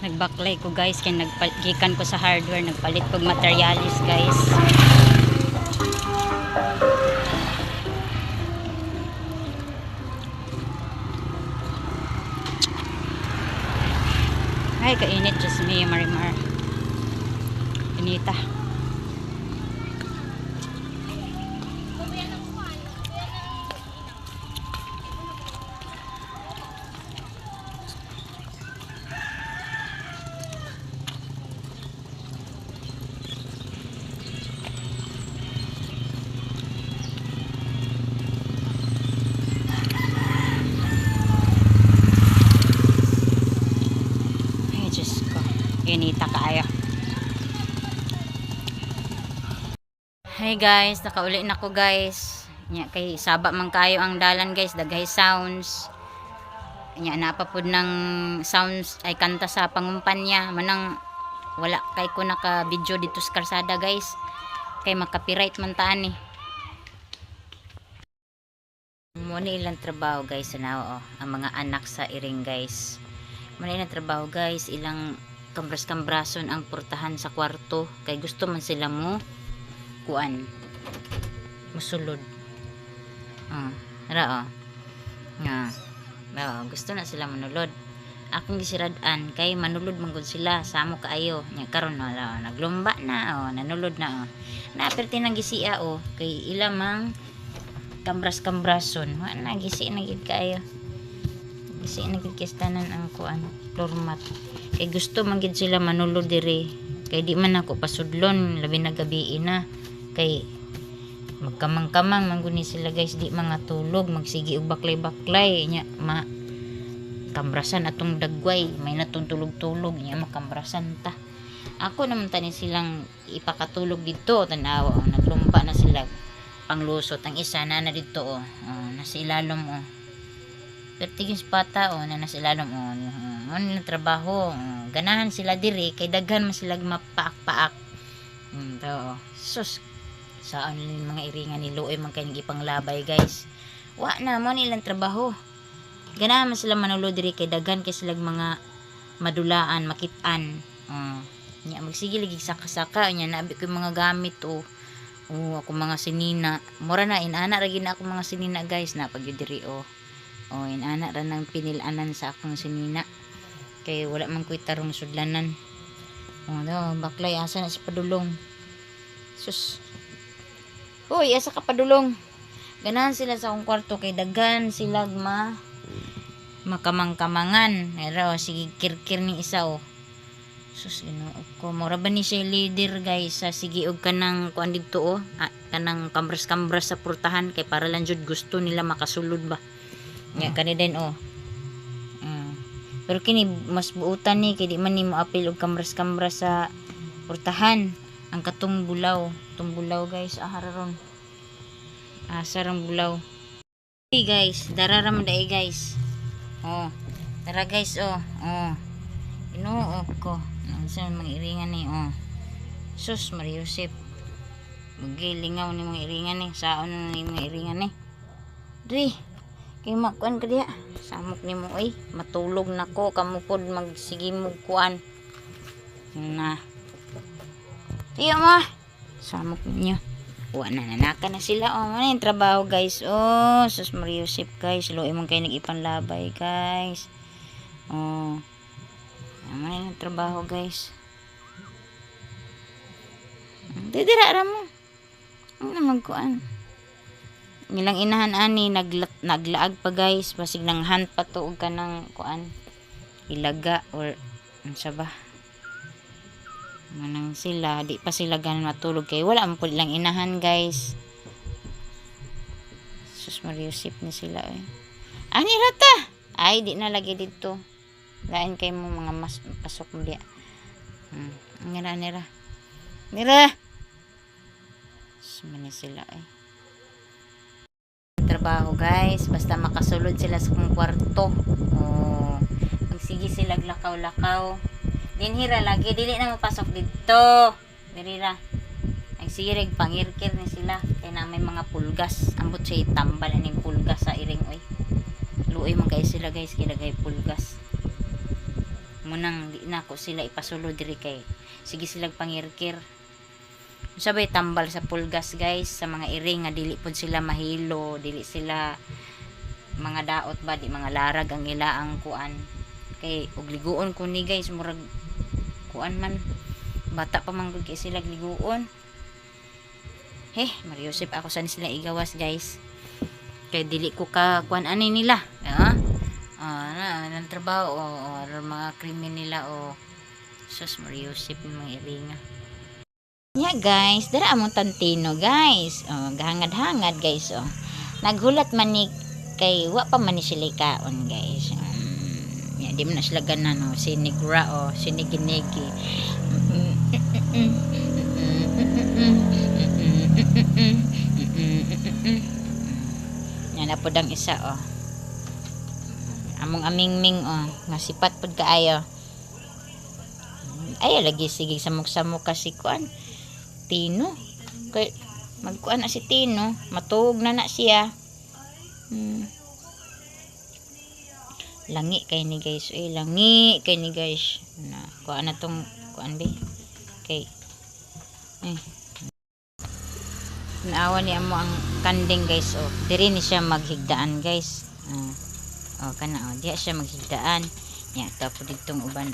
Nagbaklay ko guys kay naggikan ko sa hardware, nagpalit kog materialis guys. Ay kainit just me Marimar. Inita. Inita kaayo. Hey guys, nakauli na ko guys. Nya kay saba man kayo ang dalan guys, daghay sounds. Nya napapud ng sounds ay kanta sa pangumpanya manang wala kay ko naka video dito sa karsada guys. Kay maka-copyright man taan ni. Mo ni ilang trabaho guys na ang mga anak sa iring guys. Mo ni ilang trabaho guys, ilang kambras-kambrason ang portahan sa kwarto kay gusto man sila mo kuan musulod gusto na sila manulod. Akong gisirad-an kay manulod man gud sila samo kaayo nya karon naglumba na nanulod na na perti nang gisia kay ilamang kambras-kambrason wa na gisi na gid kaayo gisi na gid kistanan ang kuan floor mat. Kay gusto man gid sila manulod diri kay di man ako pasudlon labi na gabi na kay magkamang-kamang mangguni sila guys, di mga tulog magsigi og baklay-baklay nya kambrasan atong dagway may natong tulog-tulog nya makambrasan ta. Ako naman tani silang ipakatulog dito tanaw naglumpa na sila panglusot ang isa na dito nasa ilalom pertigis pata na nasa ilalom ano trabaho ganahan sila diri kay daghan man sila mapaak-paak sus saan mga iringan ni Luoy man kay gipanglabay guys wa na mo nilang trabaho ganahan man sila manulo diri kay daghan kay sila mga madulaan makit-an nya magsige lagi saka-saka nya nabi ko mga gamit ako mga sinina mura na inana ra gid na ako mga sinina guys na pag diri inana ra nang pinilanan sa akong sinina kay wala man ko'y tarong sudlanan baklay asa na si padulong sus uy asa ka padulong ganahan sila sa akong kwarto kay daghan sila makamang-kamangan pero sige kirkir ni isa sus ko mura ba ni siya leader guys sa sige og kanang kuan didto kanang kambras-kambras sa portahan kay para lang jud gusto nila makasulod ba nya kani din pero kini mas buutan ni kay di man nimo apil og kambras-kambras sa portahan ang katong bulaw guys hararon sarang bulaw guys dararam dai guys tara guys inuo ko sa mga iringan ni sus Mariusip magilingaw ni mga iringan ni saon ni mga iringan ni dri kay makuan ka diha samok nimo matulog nako kamupod magsige mo kuan na tiyo mo samok ninyo wa na nanaka na sila ano yung trabaho guys sus Mariusip guys luoy man kay nagipanlabay guys ano yung trabaho guys didira ra mo ano magkuan nilang inahan ani naglaag pa guys basig nang hunt pa to og kanang kuan ilaga or unsa ba manang sila di pa sila ganan matulog kay wala man pud lang inahan guys sus Mariusip ni sila ani rata ay di na lagi dito lain kay mo mga mas pasok mo diya nira sumani sila trabaho guys basta makasulod sila sa kong kwarto magsige sila lakaw-lakaw dinhira lagi dili na mapasok dito dirira nagsireg pangirkir ni sila kay na may mga pulgas ambot siya itambal ning pulgas sa iring luoy man kay sila guys kay dagay pulgas munang di na ko sila ipasulo diri kay sige silang pangirkir. Sabay tambal sa pulgas guys sa mga iring nga dili pod sila mahilo, dili sila mga daot ba, di mga larag ang ilaang kuan. Kay og liguon ko ni guys murag kuan man bata pa man kay sila liguon. Mariusip ako sa sila igawas guys. Kay dili ko ka kuan ani nila. Nang trabaho or mga krimen nila o sus mariusip yung mga iringa. Guys, dara among tantino guys. Gahangad-hangad guys Naghulat man ni kay wa pa man ni sila kaon guys. Di man na sila ganan sinigra siniginigi. Yan na po ang isa among amingming nga sipat pod kaayo. Ay lagi sige samok-samok kasi kuan Tino kay magkuan na si Tino matuog na siya. Langi kay ni guys langi kay ni guys na kuan na tong kuan be kay naawa ni amo ang kanding guys diri ni siya maghigdaan guys kana diya siya maghigdaan tapos ditong uban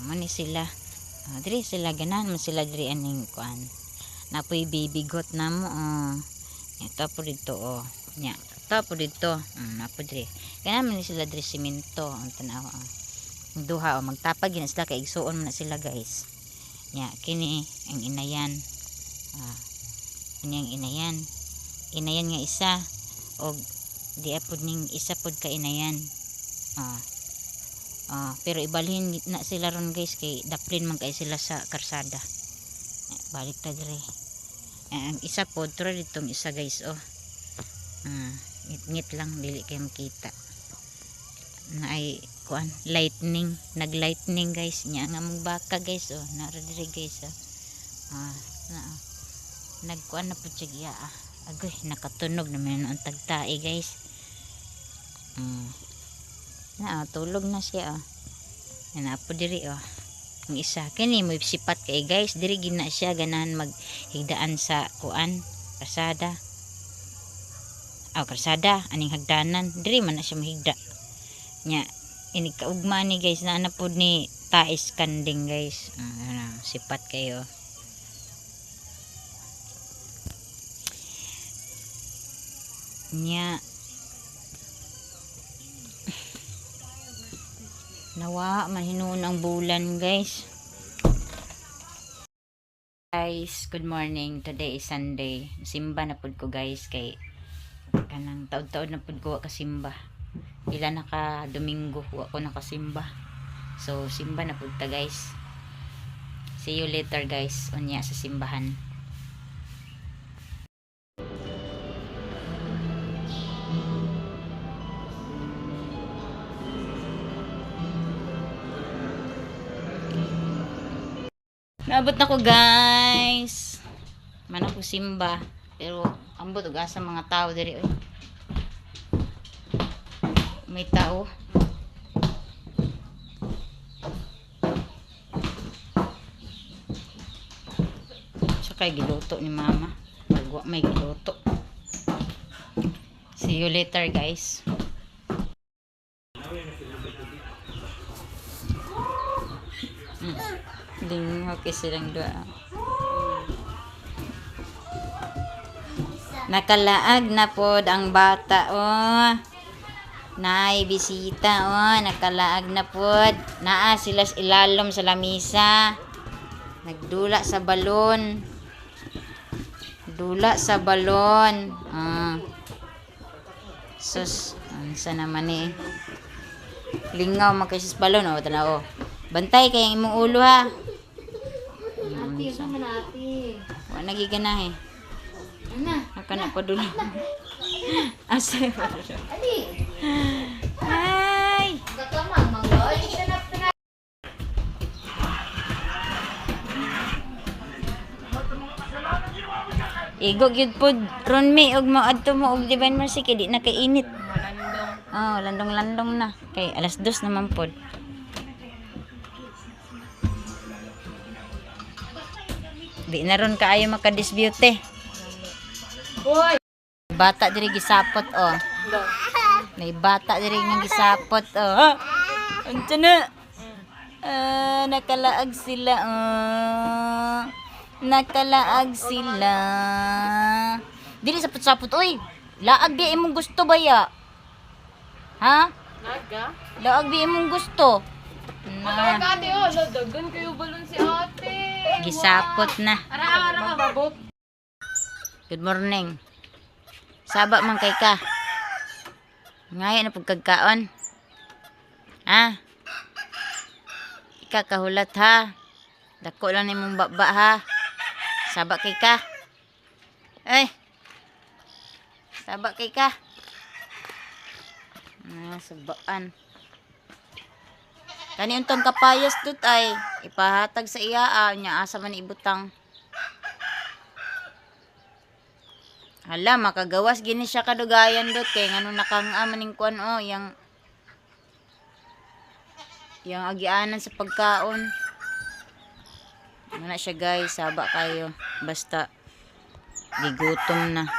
mani sila diri sila ganan man sila diri aning kuan napoy bibigot namo tapos dito tapos dito napo diri ganan man sila diri simento ang tanaw duha magtapag gina sila kay igsuon man sila guys kini ang inayan ini ang inayan nga isa og di apod ning isa pod ka inayan pero ibalhin na sila ron guys kay daplin man kay sila sa karsada. Balik ta dire ang isa pod tro ditong isa guys ngit lang dili kay makita na ay kuan lightning nag-lightning guys nya nga mong baka guys nara dire guys nagkuan na pud siya agoy nakatunog naman ang tagtae guys tulog na siya po diri ang isa kini mo sipat kay guys diri gina siya ganahan maghigdaan sa kuan karsada aning hagdanan diri man na siya mahigda nya ini kaugma ni guys na anapod ni tais kanding guys sipat kayo nya nawa man hinuon ang bulan guys. Good morning, today is Sunday. Simba na pud ko guys kay kanang taud-taud na pud ko kasimba. Ila naka Domingo wa ko nakasimba. So simba na pud ta guys. See you later guys unya sa simbahan. Naabot na ko guys. Man ako simba pero ambot og asa mga tao diri may tao. So kay giluto ni mama. Magwa may giluto. See you later guys. Okay silang dua. Nakalaag na pod ang bata Nay bisita nakalaag na pod. Naa sila ilalom sa lamisa. Nagdula sa balon. Dula sa balon. Sus, ansa naman lingaw magkaisis balon tanaw. Bantay kay imong ulo ha. Ati, sa manati. Wa nagigana Ana. Aka na pa dulo. Asa pa dulo. Adi. Ay. Gakamang mangloy. Igog yun po ron mi og maadto mo og divine mercy kay di na kainit. Oh, landong-landong na. Kay alas 2 naman pod. Di na ron kaayo makadispute. Hoy! Bata diri gisapot oh. May bata diri nga gisapot oh. Unsa na? Nakalaag sila oh. Nakalaag sila. Dili sapot-sapot oy. Laag di imong gusto ba ya? Ha? Naga? Laag di imong gusto. Matawag Na, ate, oh. Dagan kayo balon si ate. gisapot na. Ara. Magpabot. Good morning. Saba man kay ka. Ngayon na pagkagkaon. Ha? Ika kahulat ha. Dako lang nimong baba ha. Saba kay ka. Ay. Saba kay ka. Sabaan. Kani untong kapayas dut ay ipahatag sa iya nya asa man ibutang. Hala, makagawas gini siya kadugayan dot kay ngano nakang-amaning kuan oh yang agianan sa pagkaon. Ano na siya guys, saba kayo. Basta gigutom na.